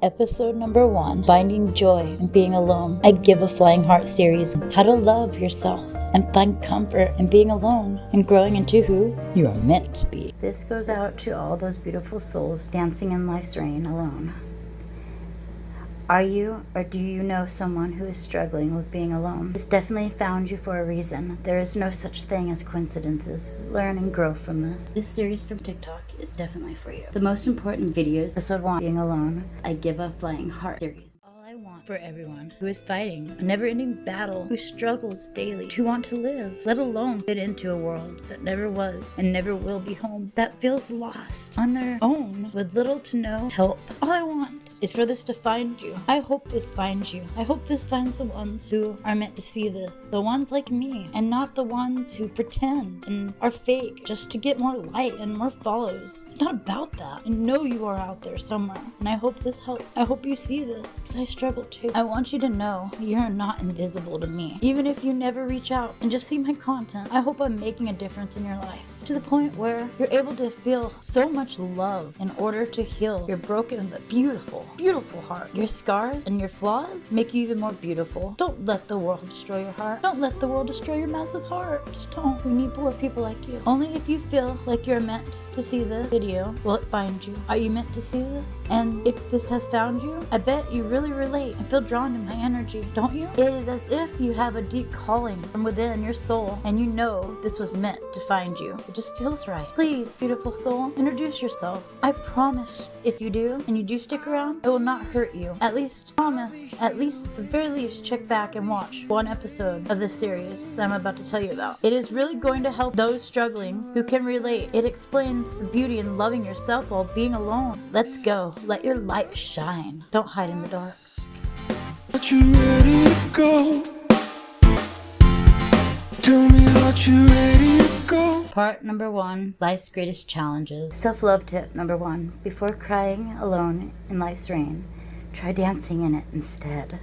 Episode number 1, Finding Joy in Being Alone. I Give a Flying Heart series. How to love yourself and find comfort in being alone and growing into who you are meant to be. This goes out to all those beautiful souls dancing in life's rain alone. Are you or do you know someone who is struggling with being alone? This definitely found you for a reason. There is no such thing as coincidences. Learn and grow from this. This series from TikTok is definitely for you. The most important videos, episode 1, Being Alone, I Give a Flying Heart series. All I want for everyone who is fighting a never-ending battle, who struggles daily to want to live, let alone fit into a world that never was and never will be home, that feels lost on their own with little to no help. All I want is for this to find you. I hope this finds you. I hope this finds the ones who are meant to see this. The ones like me, and not the ones who pretend and are fake just to get more light and more follows. It's not about that. I know you are out there somewhere, and I hope this helps. I hope you see this, because I struggle too. I want you to know you're not invisible to me. Even if you never reach out and just see my content, I hope I'm making a difference in your life, to the point where you're able to feel so much love in order to heal your broken but beautiful heart. Your scars and your flaws make you even more beautiful. Don't let the world destroy your heart. Don't let the world destroy your massive heart. Just don't. We need more people like you. Only if you feel like you're meant to see this video will it find you. Are you meant to see this? And if this has found you, I bet you really relate and feel drawn to my energy, don't you? It is as if you have a deep calling from within your soul, and you know this was meant to find you. It just feels right. Please, beautiful soul, introduce yourself. I promise if you do, and you do stick around, it will not hurt you. At least, promise, at the very least, check back and watch one episode of this series that I'm about to tell you about. It is really going to help those struggling who can relate. It explains the beauty in loving yourself while being alone. Let's go. Let your light shine. Don't hide in the dark. Are you ready to go? Tell me, are you ready to go? Part number 1, Life's Greatest Challenges. Self-love tip number 1. Before crying alone in life's rain, try dancing in it instead.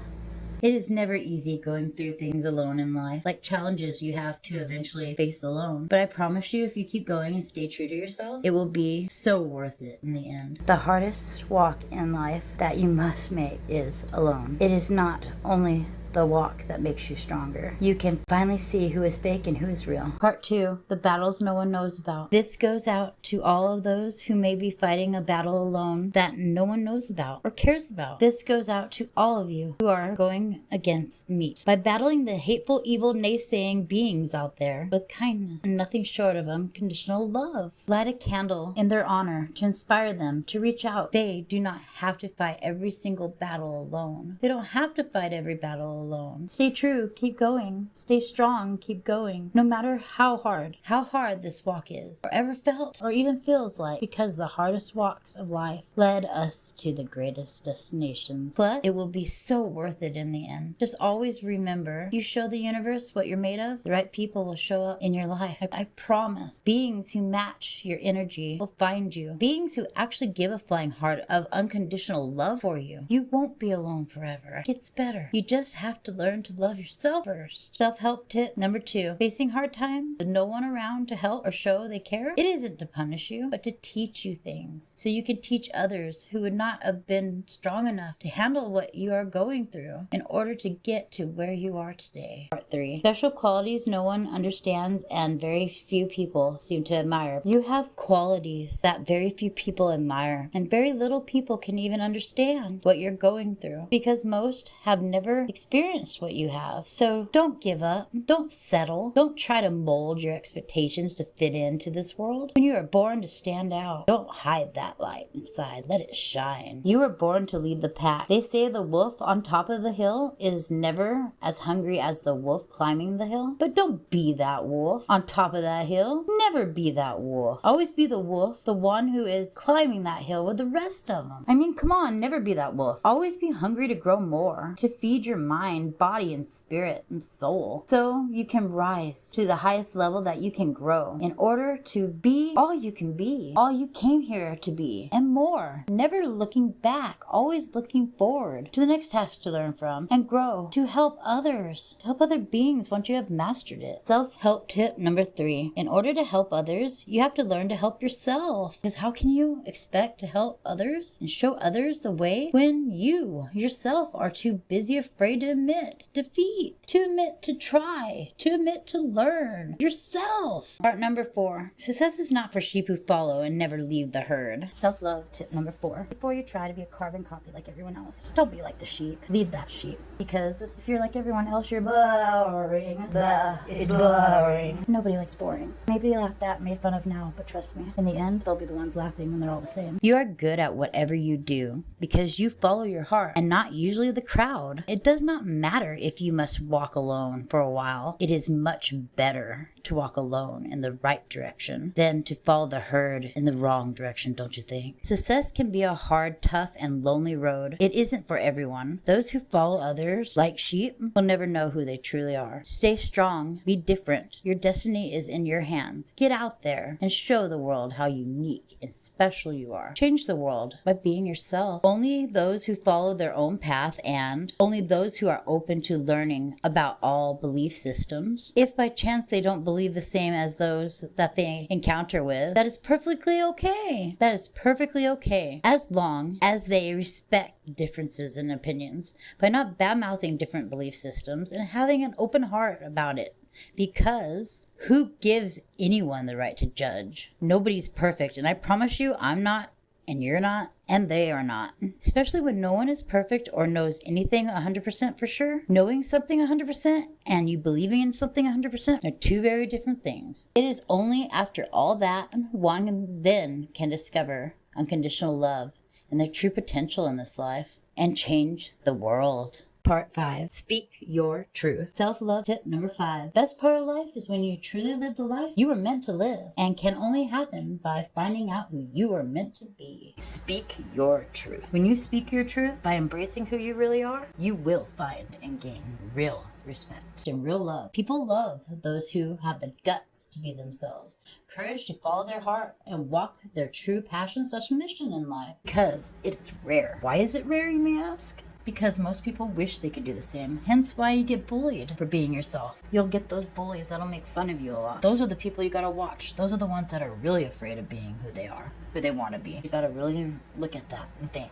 It is never easy going through things alone in life, like challenges you have to eventually face alone. But I promise you, if you keep going and stay true to yourself, it will be so worth it in the end. The hardest walk in life that you must make is alone. It is not only the walk that makes you stronger. You can finally see who is fake and who is real. Part 2, the battles no one knows about. This goes out to all of those who may be fighting a battle alone that no one knows about or cares about. This goes out to all of you who are going against meat by battling the hateful, evil, naysaying beings out there with kindness and nothing short of unconditional love. Light a candle in their honor to inspire them to reach out. They do not have to fight every single battle alone. They don't have to fight every battle alone. Stay true, keep going. Stay strong, keep going. No matter how hard this walk is, or ever felt, or even feels like, because the hardest walks of life led us to the greatest destinations. Plus, it will be so worth it in the end. Just always remember, you show the universe what you're made of, the right people will show up in your life. I promise. Beings who match your energy will find you. Beings who actually give a flying heart of unconditional love for you. You won't be alone forever. It gets better. You just have to learn to love yourself first. Self-help tip number 2. Facing hard times with no one around to help or show they care, it isn't to punish you, but to teach you things so you can teach others who would not have been strong enough to handle what you are going through in order to get to where you are today. Part 3. Special qualities no one understands and very few people seem to admire. You have qualities that very few people admire, and very little people can even understand what you're going through, because most have never experienced what you have. So don't give up. Don't settle. Don't try to mold your expectations to fit into this world. When you are born to stand out, don't hide that light inside. Let it shine. You were born to lead the pack. They say the wolf on top of the hill is never as hungry as the wolf climbing the hill. But don't be that wolf on top of that hill. Never be that wolf. Always be the wolf, the one who is climbing that hill with the rest of them. I mean, come on, never be that wolf. Always be hungry to grow more, to feed your mind, mind, body, and spirit and soul. So you can rise to the highest level that you can grow in order to be all you can be, all you came here to be, and more. Never looking back, always looking forward to the next task to learn from and grow, to help others, to help other beings once you have mastered it. Self-help tip number 3. In order to help others, you have to learn to help yourself. Because how can you expect to help others and show others the way when you yourself are too busy, afraid to admit defeat, to admit to try, to admit to learn yourself? Part number 4. Success is not for sheep who follow and never leave the herd. Self-love tip number 4. Before you try to be a carbon copy like everyone else, don't be like the sheep. Leave that sheep. Because if you're like everyone else, you're boring. Blah. It's boring. Nobody likes boring. Maybe laughed at, made fun of now, but trust me, in the end, they'll be the ones laughing when they're all the same. You are good at whatever you do because you follow your heart and not usually the crowd. It does not matter if you must walk alone for a while. It is much better to walk alone in the right direction than to follow the herd in the wrong direction, don't you think? Success can be a hard, tough, and lonely road. It isn't for everyone. Those who follow others like sheep will never know who they truly are. Stay strong. Be different. Your destiny is in your hands. Get out there and show the world how unique and special you are. Change the world by being yourself. Only those who follow their own path and only those who are open to learning about all belief systems. If by chance they don't believe the same as those that they encounter with, that is perfectly okay. That is perfectly okay, as long as they respect differences in opinions by not bad-mouthing different belief systems and having an open heart about it. Because who gives anyone the right to judge? Nobody's perfect, and I promise you, I'm not, and you're not, and they are not. Especially when no one is perfect or knows anything 100% for sure. Knowing something 100% and you believing in something 100% are two very different things. It is only after all that one then can discover unconditional love and their true potential in this life and change the world. Part 5. Speak your truth. Self-love tip number 5. Best part of life is when you truly live the life you were meant to live and can only happen by finding out who you are meant to be. Speak your truth. When you speak your truth by embracing who you really are, you will find and gain real respect and real love. People love those who have the guts to be themselves, courage to follow their heart and walk their true passion/mission in life. Because it's rare. Why is it rare, you may ask? Because most people wish they could do the same. Hence why you get bullied for being yourself. You'll get those bullies that'll make fun of you a lot. Those are the people you gotta watch. Those are the ones that are really afraid of being who they are, who they want to be. You gotta really look at that and think,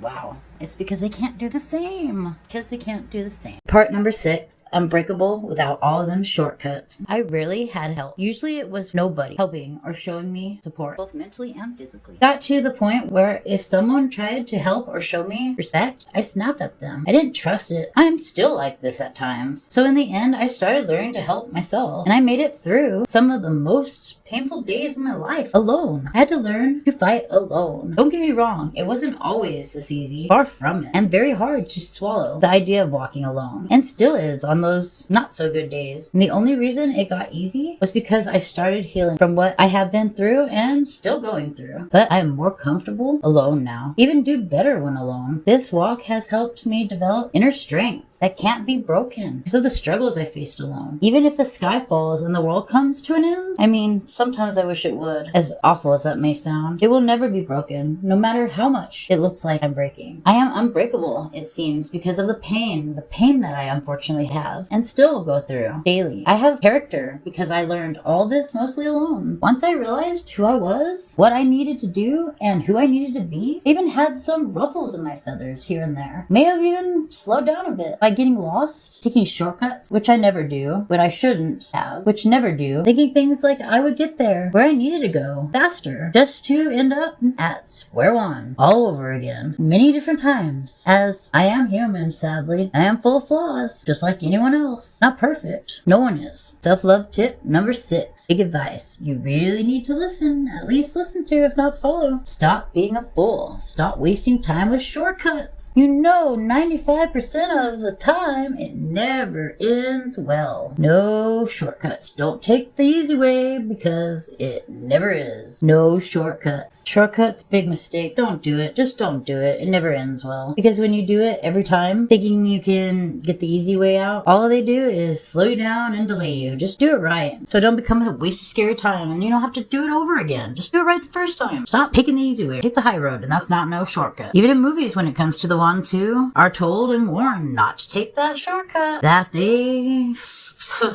wow, it's because they can't do the same. Because they can't do the same. Part number 6, unbreakable without all of them shortcuts. I rarely had help. Usually it was nobody helping or showing me support, both mentally and physically. Got to the point where if someone tried to help or show me respect, I snapped at them. I didn't trust it. I'm still like this at times. So in the end, I started learning to help myself. And I made it through some of the most painful days of my life alone. I had to learn to fight alone. Don't get me wrong, it wasn't always this easy. Far from it. And very hard to swallow the idea of walking alone. And still is on those not so good days. And the only reason it got easy was because I started healing from what I have been through and still going through. But I am more comfortable alone now. Even do better when alone. This walk has helped me develop inner strength that can't be broken because of the struggles I faced alone. Even if the sky falls and the world comes to an end, I mean, sometimes I wish it would. As awful as that may sound, it will never be broken, no matter how much it looks like I'm breaking. I am unbreakable, it seems, because of the pain that I unfortunately have and still go through daily. I have character because I learned all this mostly alone. Once I realized who I was, what I needed to do, and who I needed to be, I even had some ruffles in my feathers here and there. May have even slowed down a bit by getting lost, taking shortcuts, which I never do, when I shouldn't have, which never do, thinking things like I would get there, where I needed to go, faster, just to end up at square one, all over again, many different times. As I am human, sadly, I am full of flaws, just like anyone else. Not perfect. No one is. Self-love tip number 6. Big advice. You really need to listen, at least listen to, if not follow. Stop being a fool. Stop wasting time with shortcuts. You know, 95% of the time, it never ends well. No shortcuts. Don't take the easy way because it never is. No shortcuts. Shortcuts, big mistake. Don't do it. Just don't do it. It never ends well. Because when you do it every time, thinking you can get the easy way out, all they do is slow you down and delay you. Just do it right. So don't become a waste of scary time and you don't have to do it over again. Just do it right the first time. Stop taking the easy way. Take the high road, and that's not no shortcut. Even in movies, when it comes to the ones who are told and warned not to take that shortcut, that they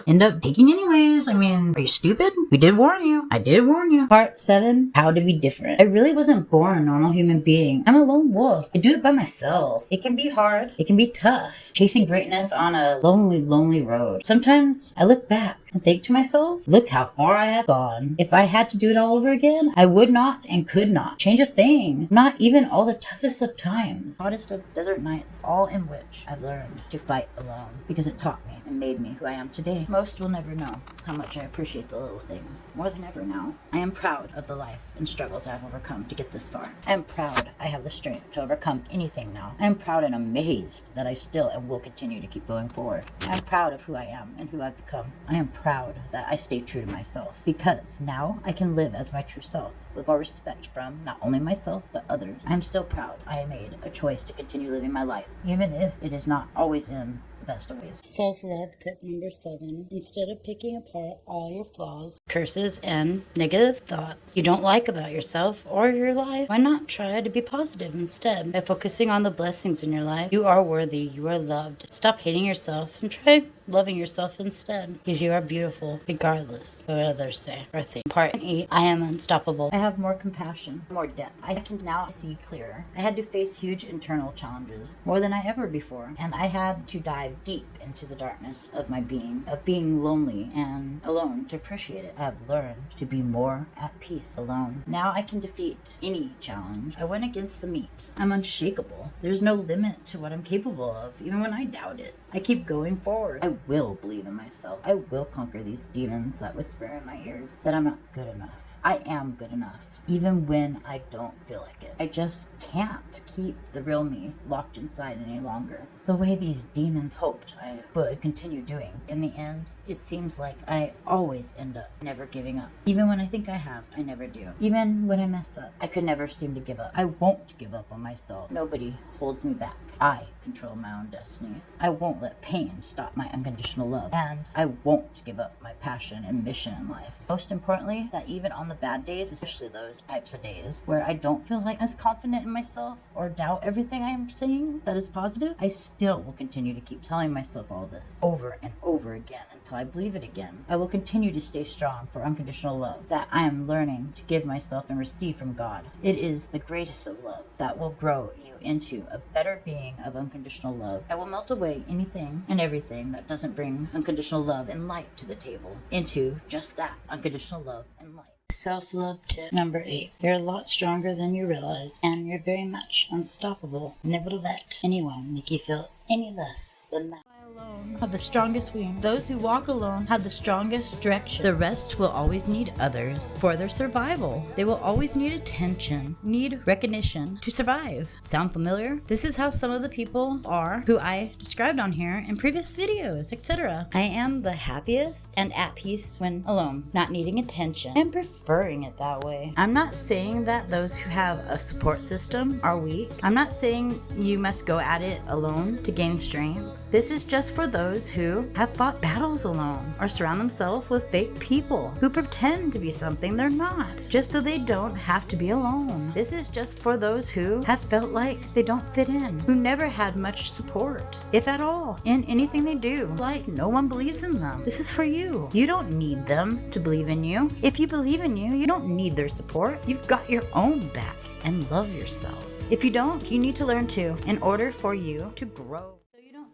end up taking anyways. I mean, are you stupid? We did warn you. I did warn you. Part 7, how to be different. I really wasn't born a normal human being. I'm a lone wolf. I do it by myself. It can be hard. It can be tough. Chasing greatness on a lonely, lonely road. Sometimes I look back and think to myself, look how far I have gone. If I had to do it all over again, I would not and could not change a thing. Not even all the toughest of times. Hottest of desert nights, all in which I've learned to fight alone because it taught me and made me who I am today. Most will never know how much I appreciate the little things. More than ever now, I am proud of the life and struggles I have overcome to get this far. I am proud I have the strength to overcome anything now. I am proud and amazed that I still and will continue to keep going forward. I am proud of who I am and who I've become. I am proud that I stay true to myself because now I can live as my true self with more respect from not only myself but others. I am still proud I made a choice to continue living my life, even if it is not always in best of ways. Self-love tip number 7. Instead of picking apart all your flaws, curses, and negative thoughts you don't like about yourself or your life, why not try to be positive instead? By focusing on the blessings in your life, you are worthy, you are loved. Stop hating yourself and try loving yourself instead, because you are beautiful regardless of what others say or think. Part 8, I am unstoppable. I have more compassion, more depth. I can now see clearer. I had to face huge internal challenges, more than I ever before, and I had to dive deep into the darkness of my being, of being lonely and alone to appreciate it. I have learned to be more at peace alone. Now I can defeat any challenge. I went against the meat. I'm unshakable. There's no limit to what I'm capable of, even when I doubt it. I keep going forward. I will believe in myself. I will conquer these demons that whisper in my ears that I'm not good enough. I am good enough, even when I don't feel like it. I just can't keep the real me locked inside any longer, the way these demons hoped I would continue doing. In the end, it seems like I always end up never giving up. Even when I think I have, I never do. Even when I mess up, I could never seem to give up. I won't give up on myself. Nobody holds me back. I control my own destiny. I won't let pain stop my unconditional love. And I won't give up my passion and mission in life. Most importantly, that even on the bad days, especially those types of days where I don't feel like as confident in myself or doubt everything I am saying that is positive, I still will continue to keep telling myself all this over and over again until I believe it again. I will continue to stay strong for unconditional love that I am learning to give myself and receive from God. It is the greatest of love that will grow you into a better being of unconditional love. I will melt away anything and everything that doesn't bring unconditional love and light to the table into just that, unconditional love and light. Self-love tip number 8. You're a lot stronger than you realize, and you're very much unstoppable. Never let anyone make you feel any less than that. Alone have the strongest wings. Those who walk alone have the strongest direction. The rest will always need others for their survival. They will always need attention, need recognition to survive. Sound familiar? This is how some of the people are who I described on here in previous videos, etc. I am the happiest and at peace when alone, not needing attention and preferring it that way. I'm not saying that those who have a support system are weak. I'm not saying you must go at it alone to gain strength. This is just for those who have fought battles alone or surround themselves with fake people who pretend to be something they're not, just so they don't have to be alone. This is just for those who have felt like they don't fit in, who never had much support, if at all, in anything they do, like no one believes in them. This is for you. You don't need them to believe in you. If you believe in you, you don't need their support. You've got your own back and love yourself. If you don't, you need to learn to, in order for you to grow.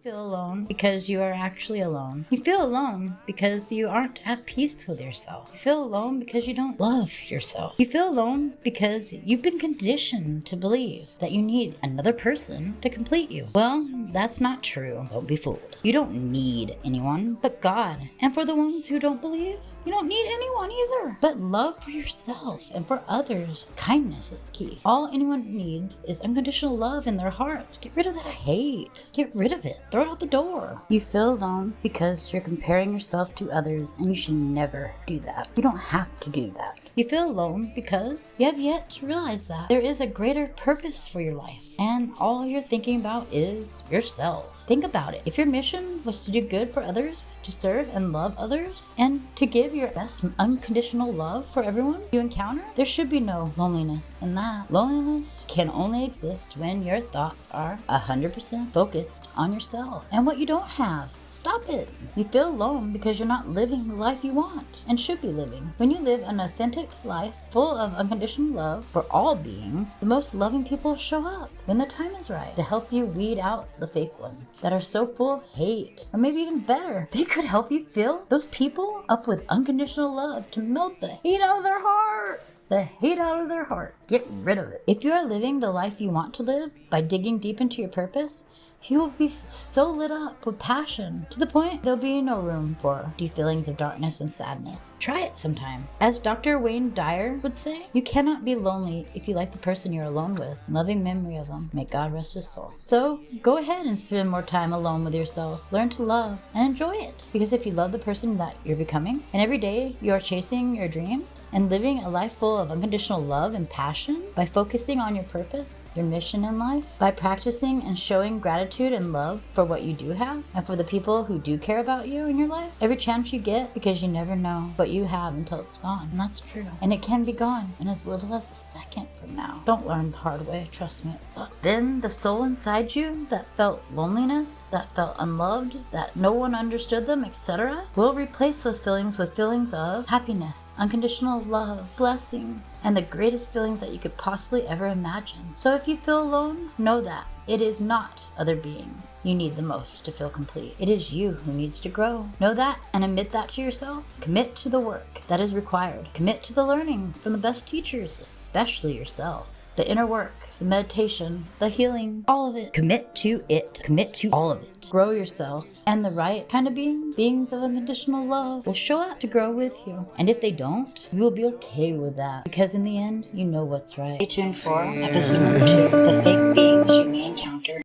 Feel alone because you are actually alone. You feel alone because you aren't at peace with yourself. You feel alone because you don't love yourself. You feel alone because you've been conditioned to believe that you need another person to complete you. Well, that's not true. Don't be fooled. You don't need anyone but God. And for the ones who don't believe, you don't need anyone either. But love for yourself and for others. Kindness is key. All anyone needs is unconditional love in their hearts. Get rid of that hate. Get rid of it. Throw it out the door. You feel alone because you're comparing yourself to others, and you should never do that. You don't have to do that. You feel alone because you have yet to realize that there is a greater purpose for your life, and all you're thinking about is yourself. Think about it. If your mission was to do good for others, to serve and love others, and to give your best unconditional love for everyone you encounter, there should be no loneliness. And that loneliness can only exist when your thoughts are 100% focused on yourself and what you don't have. Stop it. You feel alone because you're not living the life you want and should be living. When you live an authentic life full of unconditional love for all beings, the most loving people show up when the time is right to help you weed out the fake ones that are so full of hate. Or maybe even better, they could help you fill those people up with unconditional love to melt the hate out of their hearts. The hate out of their hearts. Get rid of it. If you are living the life you want to live by digging deep into your purpose, you will be so lit up with passion to the point there'll be no room for deep feelings of darkness and sadness. Try it sometime. As Dr. Wayne Dyer would say, you cannot be lonely if you like the person you're alone with. Loving memory of them. May God rest his soul. So go ahead and spend more time alone with yourself. Learn to love and enjoy it. Because if you love the person that you're becoming, and every day you are chasing your dreams and living a life full of unconditional love and passion by focusing on your purpose, your mission in life, by practicing and showing gratitude and love for what you do have and for the people who do care about you in your life every chance you get, because you never know what you have until it's gone. And that's true. And it can be gone in as little as a second from now. Don't learn the hard way. Trust me, it sucks. Then the soul inside you that felt loneliness, that felt unloved, that no one understood them, etc., will replace those feelings with feelings of happiness, unconditional love, blessings, and the greatest feelings that you could possibly ever imagine. So if you feel alone, know that it is not other beings you need the most to feel complete. It is you who needs to grow. Know that and admit that to yourself. Commit to the work that is required. Commit to the learning from the best teachers, especially yourself. The inner work, the meditation, the healing, all of it. Commit to it. Commit to all of it. Grow yourself. And the right kind of beings of unconditional love, will show up to grow with you. And if they don't, you will be okay with that. Because in the end, you know what's right. Stay tuned for episode number 2, the fake beings you may encounter.